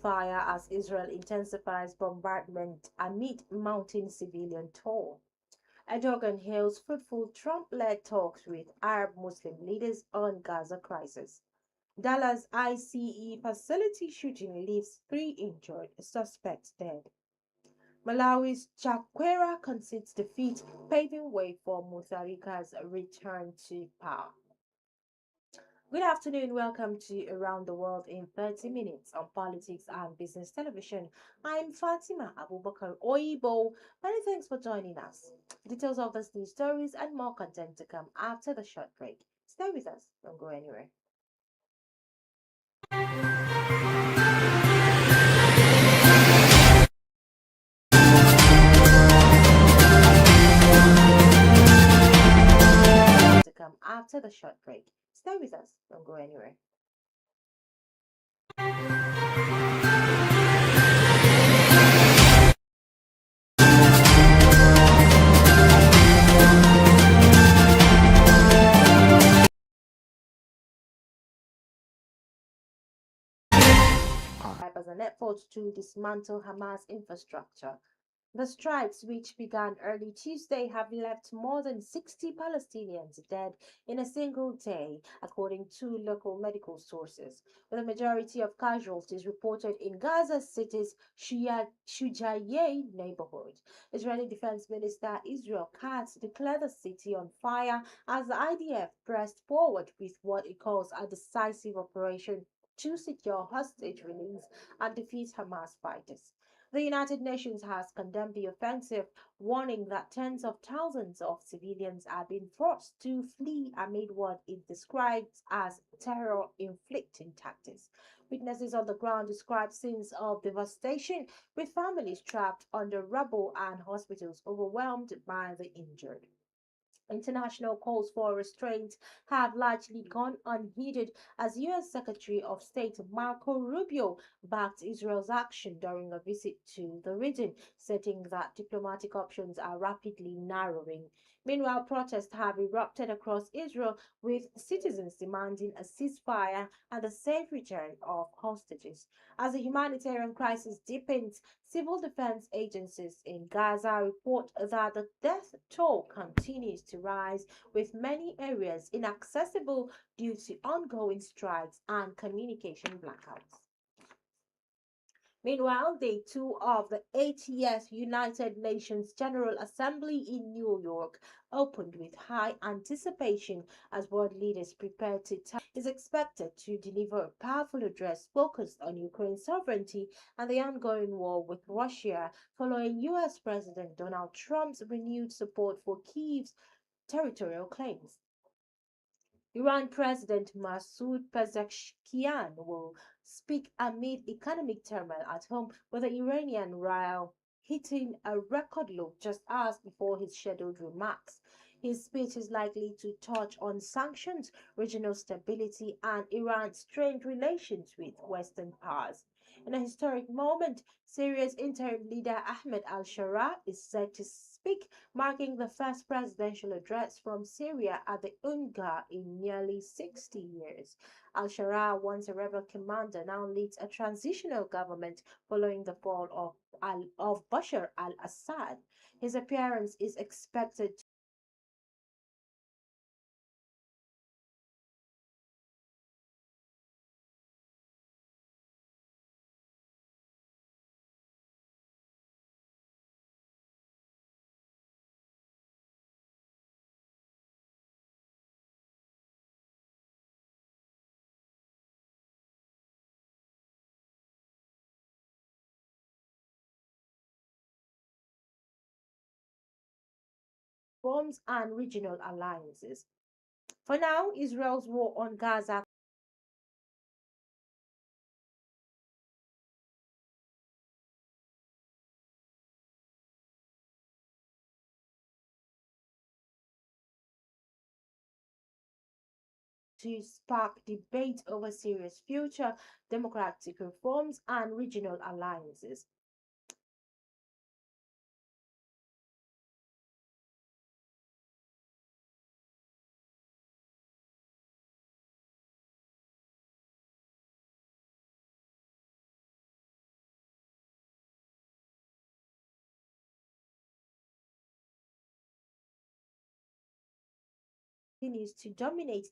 ceasefire as Israel intensifies bombardment amid mounting civilian toll. Erdogan hails fruitful Trump-led talks with Arab Muslim leaders on Gaza crisis. Dallas ICE facility shooting leaves 3 injured, suspects dead. Malawi's Chakwera concedes defeat, paving way for Mutharika's return to power. Good afternoon. Welcome to Around the World in 30 Minutes on Politics and Business Television. I'm Fatima Abubakar Oibo. Many thanks for joining us. Details of these news stories and more content to come after the short break. Stay with us. Don't go anywhere. To come after the short break. Stay with us. Don't go anywhere. As an effort to dismantle Hamas infrastructure. The strikes, which began early Tuesday, have left more than 60 Palestinians dead in a single day, according to local medical sources, with a majority of casualties reported in Gaza City's Shujayyeh neighborhood. Israeli Defense Minister Israel Katz declared the city on fire as the IDF pressed forward with what it calls a decisive operation to secure hostage release and defeat Hamas fighters. The United Nations has condemned the offensive, warning that tens of thousands of civilians are being forced to flee amid what it describes as terror-inflicting tactics. Witnesses on the ground describe scenes of devastation, with families trapped under rubble and hospitals overwhelmed by the injured. International calls for restraint have largely gone unheeded as U.S. Secretary of State Marco Rubio backed Israel's action during a visit to the region, stating that diplomatic options are rapidly narrowing. Meanwhile, protests have erupted across Israel, with citizens demanding a ceasefire and the safe return of hostages. As the humanitarian crisis deepens, civil defense agencies in Gaza report that the death toll continues to rise, with many areas inaccessible due to ongoing strikes and communication blackouts. Meanwhile, day two of the 80th United Nations General Assembly in New York opened with high anticipation as world leaders prepare to is expected to deliver a powerful address focused on Ukraine's sovereignty and the ongoing war with Russia, following U.S. President Donald Trump's renewed support for Kyiv's territorial claims. Iran President Masoud Pezeshkian will speak amid economic turmoil at home, with the Iranian rial hitting a record low just hours before his scheduled remarks. His speech is likely to touch on sanctions, regional stability, and Iran's strained relations with Western powers. In a historic moment, Syria's interim leader Ahmed al-Shara is set to speak, marking the first presidential address from Syria at the UNGA in nearly 60 years. Al-Shara, once a rebel commander, now leads a transitional government following the fall of Bashar al-Assad. His appearance is expected reforms and regional alliances. For now, Israel's war on Gaza to spark debate over Syria's future, democratic reforms, and regional alliances. continues to dominate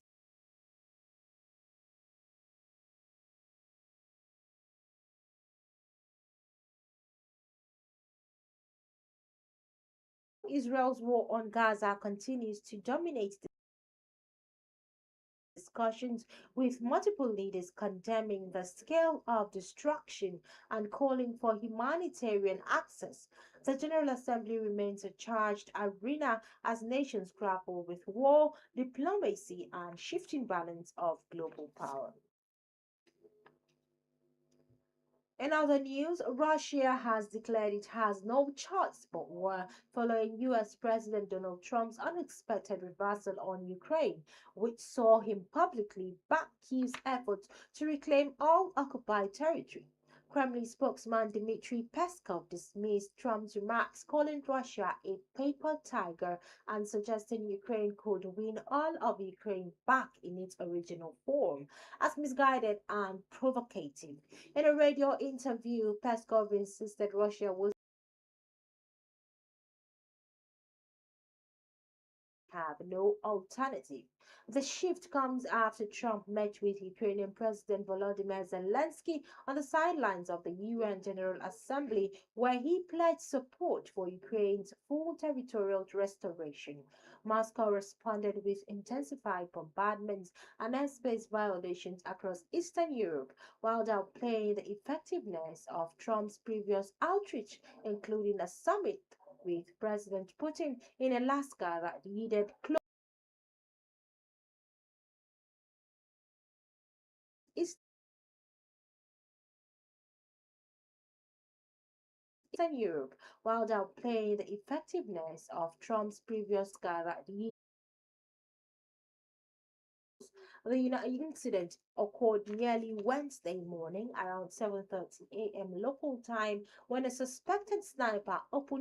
Israel's war on Gaza continues to dominate discussions, with multiple leaders condemning the scale of destruction and calling for humanitarian access. The General Assembly remains a charged arena as nations grapple with war, diplomacy, and shifting balance of global power. In other news, Russia has declared it has no choice but war following US President Donald Trump's unexpected reversal on Ukraine, which saw him publicly back Kyiv's efforts to reclaim all occupied territory. Kremlin spokesman Dmitry Peskov dismissed Trump's remarks, calling Russia a paper tiger and suggesting Ukraine could win all of Ukraine back in its original form as misguided and provocative. In a radio interview, Peskov insisted Russia would have no alternative. The shift comes after Trump met with Ukrainian President Volodymyr Zelensky on the sidelines of the UN General Assembly, where he pledged support for Ukraine's full territorial restoration. Moscow responded with intensified bombardments and airspace violations across Eastern Europe, while downplaying the effectiveness of Trump's previous outreach, including a summit with President Putin in Alaska that yielded close Eastern Europe, while downplaying the effectiveness of Trump's previous that the incident occurred nearly Wednesday morning around 7:30 a.m. local time when a suspected sniper opened